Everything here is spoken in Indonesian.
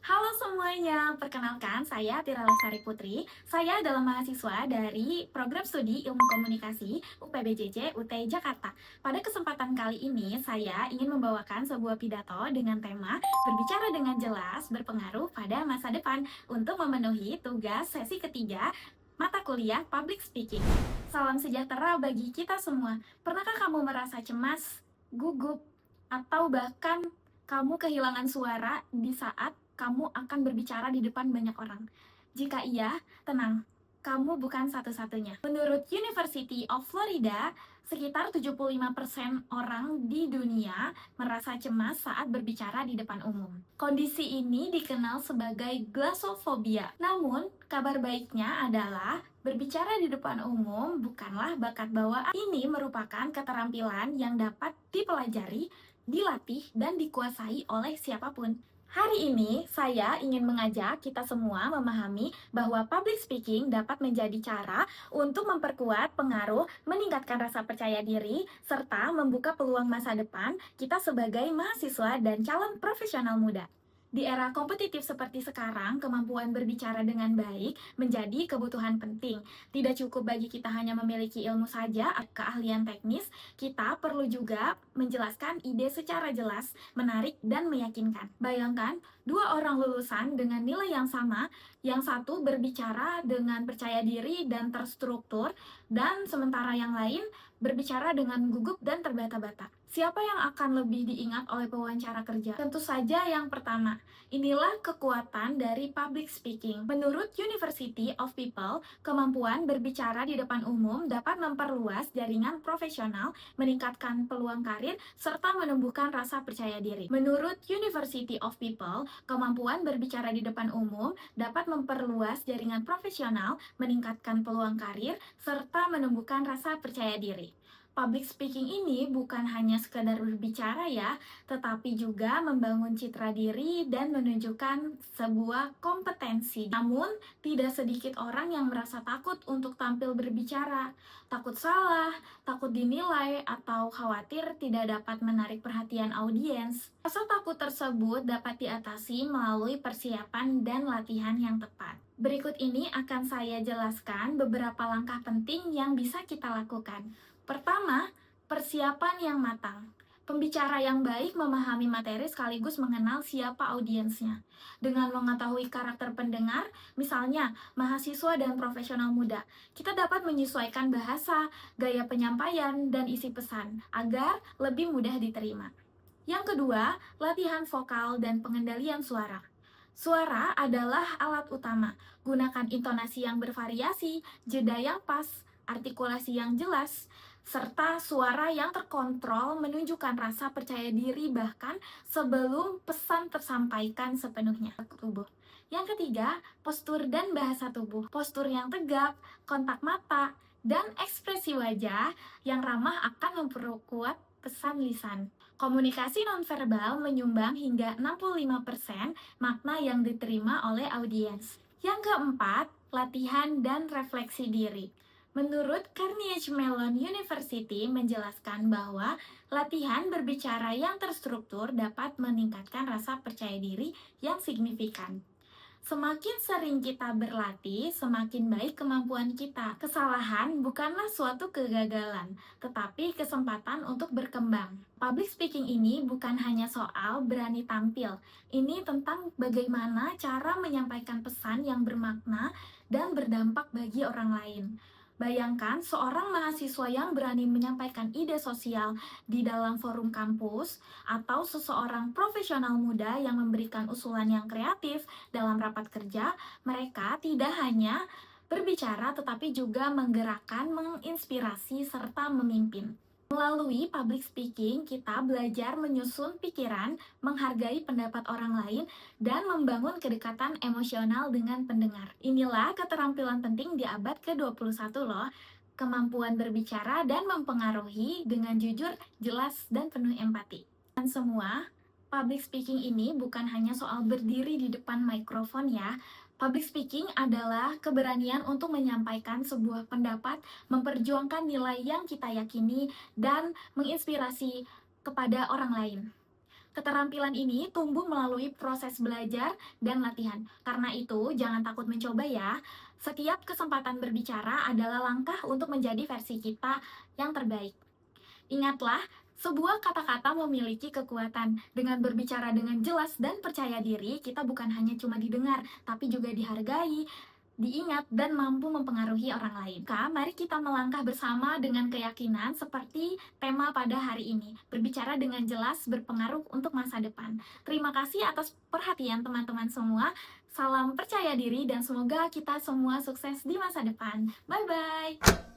Halo semuanya, perkenalkan saya Tira Lestari Putri. Saya adalah mahasiswa dari Program Studi Ilmu Komunikasi UPBJJ UT Jakarta. Pada kesempatan kali ini, saya ingin membawakan sebuah pidato dengan tema berbicara dengan jelas berpengaruh pada masa depan untuk memenuhi tugas sesi ketiga mata kuliah Public Speaking. Salam sejahtera bagi kita semua. Pernahkah kamu merasa cemas, gugup, atau bahkan kamu kehilangan suara di saat kamu akan berbicara di depan banyak orang? Jika iya, tenang, kamu bukan satu-satunya. Menurut University of Florida, sekitar 75% orang di dunia merasa cemas saat berbicara di depan umum. Kondisi ini dikenal sebagai glossophobia. Namun, kabar baiknya adalah berbicara di depan umum bukanlah bakat bawaan. Ini merupakan keterampilan yang dapat dipelajari, dilatih, dan dikuasai oleh siapapun. Hari ini, saya ingin mengajak kita semua memahami bahwa public speaking dapat menjadi cara untuk memperkuat pengaruh, meningkatkan rasa percaya diri, serta membuka peluang masa depan kita sebagai mahasiswa dan calon profesional muda. Di era kompetitif seperti sekarang, kemampuan berbicara dengan baik menjadi kebutuhan penting. Tidak cukup bagi kita hanya memiliki ilmu saja, keahlian teknis, kita perlu juga menjelaskan ide secara jelas, menarik, dan meyakinkan. Bayangkan, dua orang lulusan dengan nilai yang sama, yang satu berbicara dengan percaya diri dan terstruktur, dan sementara yang lain berbicara dengan gugup dan terbata-bata. Siapa yang akan lebih diingat oleh pewawancara kerja? Tentu saja yang pertama. Inilah kekuatan dari public speaking. Menurut University of People, kemampuan berbicara di depan umum dapat memperluas jaringan profesional, meningkatkan peluang karir, serta menumbuhkan rasa percaya diri. Menurut University of People, kemampuan berbicara di depan umum dapat memperluas jaringan profesional, meningkatkan peluang karir, serta menumbuhkan rasa percaya diri. Public speaking ini bukan hanya sekedar berbicara ya, tetapi juga membangun citra diri dan menunjukkan sebuah kompetensi. Namun, tidak sedikit orang yang merasa takut untuk tampil berbicara, takut salah, takut dinilai, atau khawatir tidak dapat menarik perhatian audiens. Rasa takut tersebut dapat diatasi melalui persiapan dan latihan yang tepat. Berikut ini akan saya jelaskan beberapa langkah penting yang bisa kita lakukan. Pertama, persiapan yang matang. Pembicara yang baik memahami materi sekaligus mengenal siapa audiensnya. Dengan mengetahui karakter pendengar, misalnya mahasiswa dan profesional muda, kita dapat menyesuaikan bahasa, gaya penyampaian, dan isi pesan agar lebih mudah diterima. Yang kedua, latihan vokal dan pengendalian suara. Suara adalah alat utama. Gunakan intonasi yang bervariasi, jeda yang pas, artikulasi yang jelas, serta suara yang terkontrol menunjukkan rasa percaya diri bahkan sebelum pesan tersampaikan sepenuhnya ke tubuh. Yang ketiga, postur dan bahasa tubuh. Postur yang tegap, kontak mata, dan ekspresi wajah yang ramah akan memperkuat pesan lisan. Komunikasi nonverbal menyumbang hingga 65% makna yang diterima oleh audiens. Yang keempat, latihan dan refleksi diri. Menurut Carnegie Mellon University menjelaskan bahwa latihan berbicara yang terstruktur dapat meningkatkan rasa percaya diri yang signifikan. Semakin sering kita berlatih, semakin baik kemampuan kita. Kesalahan bukanlah suatu kegagalan, tetapi kesempatan untuk berkembang. Public speaking ini bukan hanya soal berani tampil, ini tentang bagaimana cara menyampaikan pesan yang bermakna dan berdampak bagi orang lain. Bayangkan seorang mahasiswa yang berani menyampaikan ide sosial di dalam forum kampus, atau seseorang profesional muda yang memberikan usulan yang kreatif dalam rapat kerja. Mereka tidak hanya berbicara tetapi juga menggerakkan, menginspirasi, serta memimpin. Melalui public speaking, kita belajar menyusun pikiran, menghargai pendapat orang lain, dan membangun kedekatan emosional dengan pendengar. Inilah keterampilan penting di abad ke-21 loh. Kemampuan berbicara dan mempengaruhi dengan jujur, jelas, dan penuh empati. Dan semua, public speaking ini bukan hanya soal berdiri di depan mikrofon ya. Public speaking adalah keberanian untuk menyampaikan sebuah pendapat, memperjuangkan nilai yang kita yakini, dan menginspirasi kepada orang lain. Keterampilan ini tumbuh melalui proses belajar dan latihan. Karena itu, jangan takut mencoba ya. Setiap kesempatan berbicara adalah langkah untuk menjadi versi kita yang terbaik. Ingatlah, sebuah kata-kata memiliki kekuatan. Dengan berbicara dengan jelas dan percaya diri, kita bukan hanya cuma didengar, tapi juga dihargai, diingat, dan mampu mempengaruhi orang lain. Mari kita melangkah bersama dengan keyakinan seperti tema pada hari ini. Berbicara dengan jelas berpengaruh untuk masa depan. Terima kasih atas perhatian teman-teman semua. Salam percaya diri dan semoga kita semua sukses di masa depan. Bye-bye.